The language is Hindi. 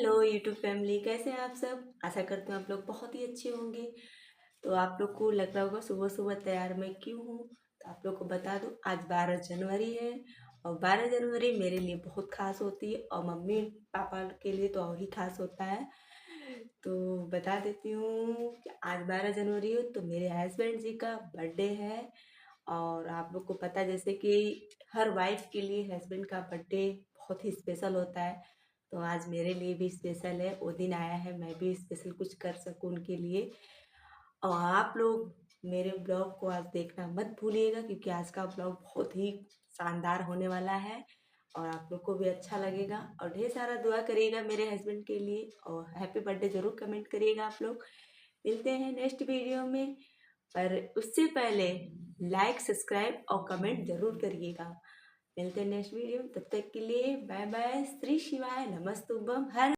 हेलो यूट्यूब फैमिली, कैसे हैं आप सब। आशा करती हूँ आप लोग बहुत ही अच्छे होंगे। तो आप लोग को लग रहा होगा सुबह सुबह तैयार मैं क्यों हूँ, तो आप लोग को बता दूँ आज 12 जनवरी है। और 12 जनवरी मेरे लिए बहुत खास होती है और मम्मी पापा के लिए तो और ही खास होता है। तो बता देती हूँ कि आज 12 जनवरी है तो मेरे हस्बैंड जी का बर्थडे है। और आप लोग को पता है जैसे कि हर वाइफ के लिए हस्बैंड का बर्थडे बहुत ही स्पेशल होता है। तो आज मेरे लिए भी स्पेशल है, वो दिन आया है मैं भी स्पेशल कुछ कर सकूं उनके लिए। और आप लोग मेरे ब्लॉग को आज देखना मत भूलिएगा क्योंकि आज का ब्लॉग बहुत ही शानदार होने वाला है और आप लोग को भी अच्छा लगेगा। और ढेर सारा दुआ करिएगा मेरे हस्बैंड के लिए और हैप्पी बर्थडे ज़रूर कमेंट करिएगा आप लोग। मिलते हैं नेक्स्ट वीडियो में, पर उससे पहले लाइक सब्सक्राइब और कमेंट जरूर करिएगा। मिलते हैं नेक्स्ट वीडियो, तब तक के लिए बाय बाय। श्री शिवाय नमस्तुभ्यम। हर